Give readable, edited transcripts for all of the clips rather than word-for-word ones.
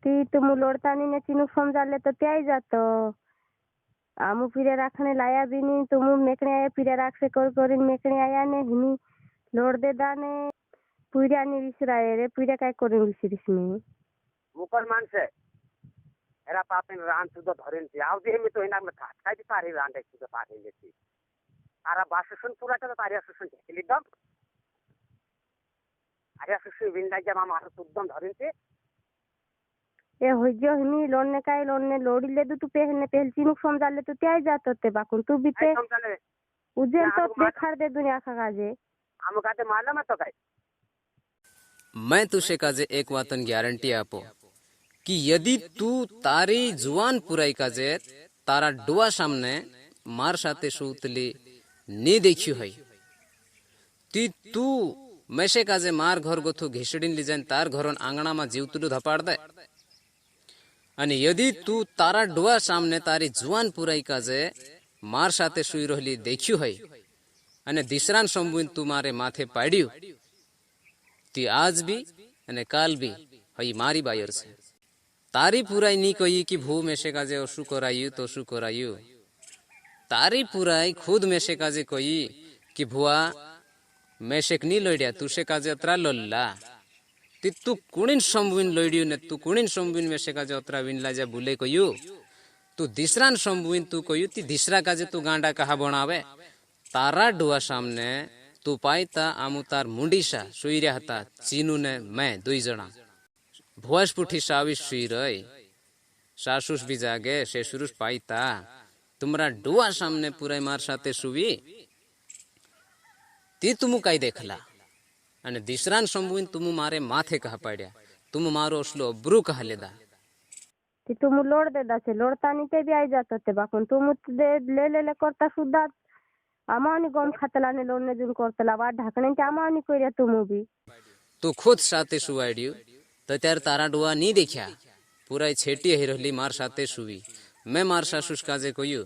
ती तुम लोड़ता नहीं ने चिनुक समझा ले तो त्या ही जातो आमु फिरे राखने लाया भी नहीं तुम मेकने आया फिरे राख से कर मेकने आया ने हिनी लोड दे दाने पुऱ्या नहीं विसराए रे पुऱ्या काय करें विसरिस में मुकर मान से एरा पापिन रान सुद धरिन थी आउ दे में तो इना में था काय तारी रान दे सुद पारे लेती आरा बाससन पूरा तो तारिया सुसन खेली दम आरिया सुसन विंदा जमा मार सुदम धरिन थी ए हो जो हिनी लोने काय लोने लोडी ले दू तू पहल चिनुक समझा ले तो त्या ही जातो ते बाकुन तू भी ते उजेन तो देखार दे दुनिया का काजे आम काते मालूम है तो काय मैं तुझे काजे एक वातन गॅरंटी आपो कि यदि तू तारी जुवान पुराई काजे तारा डुआ सामने मार साथे सूतली नी देखी है ती तू मैसे काजे मार घर गोथू घिसडीन ली जान तार घरोन आंगणा में जीवतुडू धपाड़ दे અને यदि तू तारा डुआ सामने तारी जुवान पुराई काजे मार साथे सुई रहली देख्यू है અને દિસરાન સંબુન તું મારે માથે પાડ્યું ती आज भी અને કાલ भी હઈ મારી બાયર છે તારી પુરાઈ ની કહી कि ભૂ મેશે કાજે ઓશું કરાયું તો શું કરાયું તારી પુરાઈ ખુદ મેશે કાજે કહી कि ભુआ મેશેક ની લોડ્યા તુશે કાજે અતરા લોલ્લા ती तू कुणीन संबुन लोड्यू ने तू कुणीन संबुन मेशे काजे अतरा विनला जा बुले कहू तू दिसरान संबुन तू कहू ती दिसरा काजे तू गांडा कहा बनावे तारा डुआ सामने तू पाईता आमु तार मुंडीसा सुई रहा था चीनू ने मैं दुई जना भुआस पुठी साविस सुई रही सासुस भी जागे शेषुरुस पाईता तुमरा डुआ सामने पूरा मार साथे सुवी ती तुमु काई देखला અને દિસરાન સંબુન तुम मारे माथे कहा पाड्या तुम मारो असलो अब्रू कहा लेदा ती तुम लोड दे दासे लोडता नहीं ते भी आई जातो ते बाकुन तुम दे ले करता सुद्धा आमानी गम खातला ने लोडने जुन करतला वा ढाकणे ते आमानी कोरिया तुम भी तू खुद साथे सुवाड्यू तो त्यार तारा डुआ नी देख्या पूरा छेटी ही रहली मार साथे सुवी मैं मार सासुस काजे कहू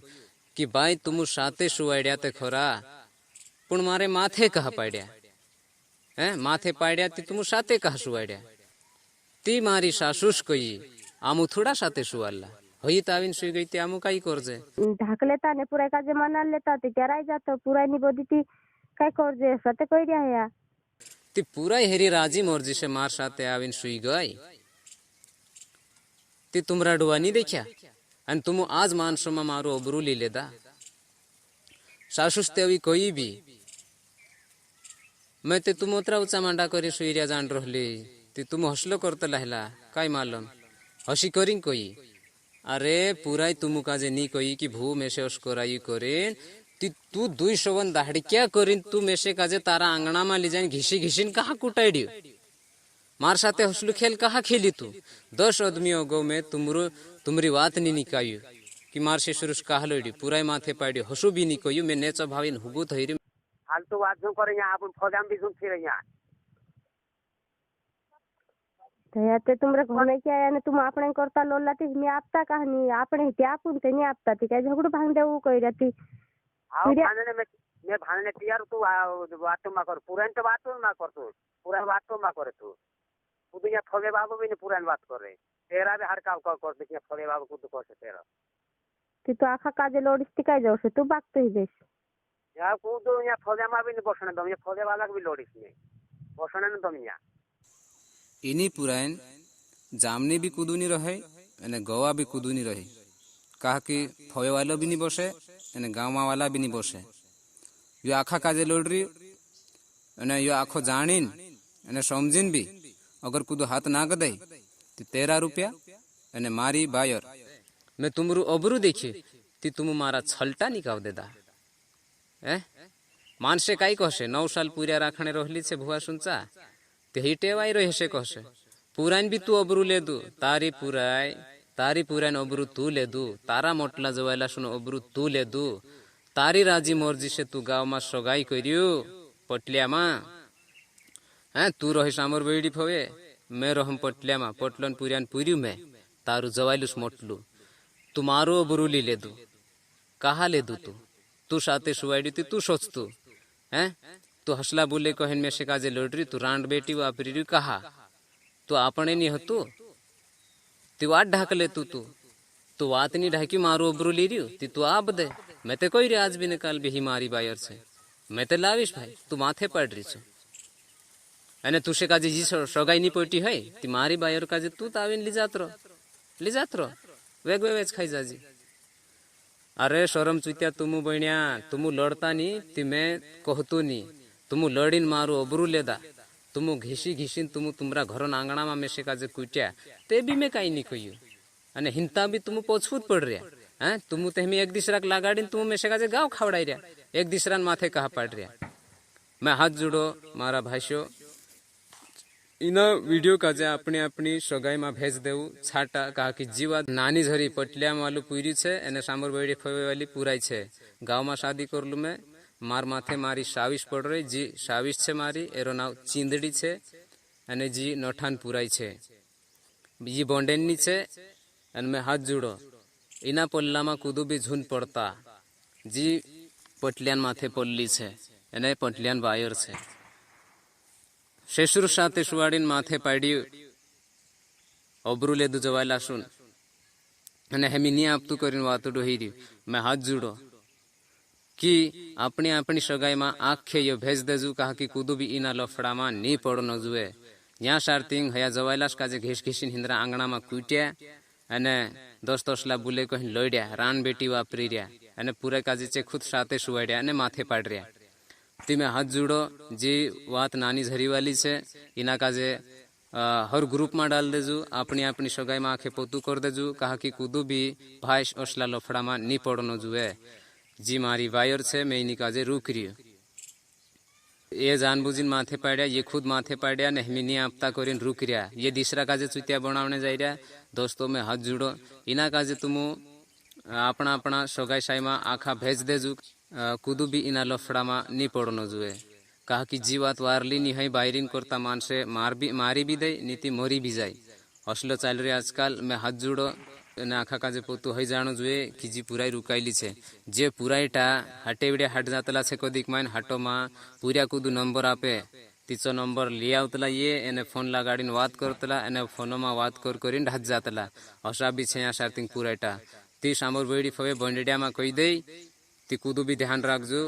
कि भाई तुम साथे सुवाड्या ते खरा पण मारे माथे कहा पाड्या हैं माथे पाड्या ती तुम साथे कहा सुवाड्या ती मारी सासुस कही आमु थोड़ा साथे सुवाला हई ताविन सुई गई ती आमु काई करजे ढाक लेता ने पुरा काजे मना लेता ती कराई जातो पुरा नी बोदी ती काय करजे साथे कोई रिया या ती पूरा हेरी राजी मर्जी से मार साथे आविन सुई गई ती तुमरा डुआ नी देख्या अन तुम आज मानसो में मारो अबरू ली लेदा सासुस तेवी कोई भी मैं ते तुम उतरा उचा मांडा करी सुईरिया जान रहली ती तुम हसलो करत लहला काय मालूम हसी करीन कोई अरे पुराई तुम काजे नी कोई कि भू मेसे उस कराई करीन ती तू दुई शवन दाहड़ी क्या करीन तू मेसे काजे तारा आंगणा में ली जाइन घिसी घिसीन कहा कुटाइडी मार साथे हसलू खेल कहा खेली तू 10 आदमी गो में तुमरी बात नी निकायू कि मार से शुरू कहा लोडी पुराई माथे पाड़ी हसू भी नी कोयू मैं नेचा भाविन हुगु थईरी फालतू बात जो करे यहाँ अपन फौजाम भी सुन फिर यहाँ ते तुमरे घर में क्या आया ने तुम आपने करता लोला ती मी आपता कहानी आपने ते आपुन ते नी आपता ती काय झगडू भांग देऊ कई रहती हां भाने में मैं भाने तैयार तू बात मा कर पुरान तो बात ना कर तू पुरान बात तो मा करे तू दुनिया फगे बाबू भी ने पुरान बात कर रहे तेरा भी हर काम कर देखिए फगे बाबू को तो कर से तेरा ती तो आखा काजे लोडिस काय जाऊ से तू बागतो ही देश या को तो या फगे मा भी ने बसने दम ये फगे वाला भी लोडिस ने बसने न दम या इनी पुरान जामनी भी कूदूनी रहे अने गवा भी कूदूनी रहे कहा कि फवे वाला भी नहीं बसे अने गाँव वाला भी नहीं बसे यो आखा काजे लोड रही अने यो आखो जानीन अने समझीन भी अगर कूदो हाथ ना गदे तो 13 रुपया अने मारी बायर मैं तुमरू अबरू देखी ती तुम मारा छलटा निकाव देदा मानसे काई कहसे 9 साल पूरा राखणे रहली से भुआ सुनचा ते ही टेवाई रहे से कहसे पुरान भी तू अबरू ले दू तारी पुरान अबरू तू ले दू तारा मोटला जवायला सुन अबरू तू ले दू तारी राजी मर्जी से तू गाँव में सगाई करियो पटलिया मा हैं तू रही सामर बेड़ी फवे मैं रहम पटलिया मा पटलन पुरान पुरियू में तारू जवायलुस मोटलू तू मारो अबरू ले दू कहा ले दू तू साथे सुवाई दी तू सोच तू हैं तू हसला बोले कहन में से काजे लोडरी तू रांड बेटी वापरी कहा तू आपने नहीं हतु ती वाट ढाकले तू वात नहीं ढाकी मारू अबरू ली रही ती तू आप दे मैं ते कोई रे आज भी निकाल भी ही मारी बायर से मैं ते लाविश भाई तू माथे पड़ रही छो અને તું શે કાજે જી સગાઈ ની પોટી હોય તી મારી બાયર કાજે તું તાવીને લીજાતરો વેગ વેજ ખાઈ જાજી અરે શરમ ચૂત્યા તુમુ બન્યા તુમુ લડતા नी ती मैं कहतो नी तुमु लड़ीन मारू अबरू लेदा तुमु घीसी तुमु तुमरा घरों आंगणा में मेसे काजे कुट्या ते भी मैं काई नहीं कह्यू अने हिंता भी तुमु पोछफूत पड़ रहा हैं तुमु तेमी एक दिसराक लागाडीन तुमु मेसे काजे गाव खावड़ाई रहा एक दिसरान माथे कहा पाड़ रहा मैं हाथ जोड़ो मारा भाईशो इना वीडियो काजे अपनी अपनी सगाई में भेज देऊ छाटा कहा कि जीवा नानी झरी पटलिया वालू पूरी छे एने सामर बेड़ी फवे वाली पुराई छे गाँव में शादी करलू मैं मार माथे मारी साविश पड़ रही जी साविश छे मारी एरो नाव चींदड़ी छे अने जी नठान पुराई छे जी बोंडेनी छे अने मैं हाथ जोड़ो इना पल्ला में कूदू भी झून पड़ता जी पटलियान माथे पल्ली छे एने पटलियान बायर छे शेषुर साथे सुवाड़ीन माथे पाड्यू अबरू लेदू जवायला सुन अने हेमी नी आपतू करीने वातो डोही रही मैं हाथ जोड़ो कि अपनी अपनी सगाई में आखे यो भेज देजू कहा कि कूदू भी इना लफड़ा में नी पड़नो जुए यहाँ सारतिंग हया जवायलास काजे घेस घीसीन हिंद्रा आंगणा में कूट्या अने दोस्त दोस्तला बुले कहीं लड्या रान बेटी वापरी रहा अने पूरे काजे चे खुद साथे सुवाड्या अने माथे पाड़ रहा ती मैं हाथ जोड़ो जी वात नानी झरी वाली छे इना काजे हर ग्रुप में डाल देजू अपनी अपनी सगाई में आखे पोतू कर देजू कहा कि कूदू भी भाईश असला लफड़ा में नी पड़नो जुए जी मारी वायर छे मैं इनी काजे रुक रही ये जानबूझीन माथे पाड्या ये खुद माथे पाड्या ने हमी नी आपता करीन रुक रहा ये तीसरा काजे चुतिया बनावने जाई रहा दोस्तों में हाथ जोड़ो इना काजे तुमु अपना अपना सगाई साई में आखा भेज देजू कूदू भी इना लफड़ा में नी पड़नो जुए कहा कि जीवात वारली नी है बायरिन करता मानसे मारी भी दे नीति मरी भी जाए असलो चाल रही आजकल मैं हाथ जोड़ो ने आखा काजे पोतू है जानो जुए कि जी पुराई रुकाईली छे जे पुराईटा हाटे विड़े हाट जातला छे कदीक माइन हाटो में पूरा कूदू नंबर आपे तीचो नंबर लिया आवतला ये एने फोन लगाड़ीन वात करतला एने फोनो में वात करीन हाट जातला असा भी छे यहाँ सारतिंग पुराईटा ती सामर बेड़ी फवे बंडेडिया में कही दे ती कूदू भी ध्यान राखजो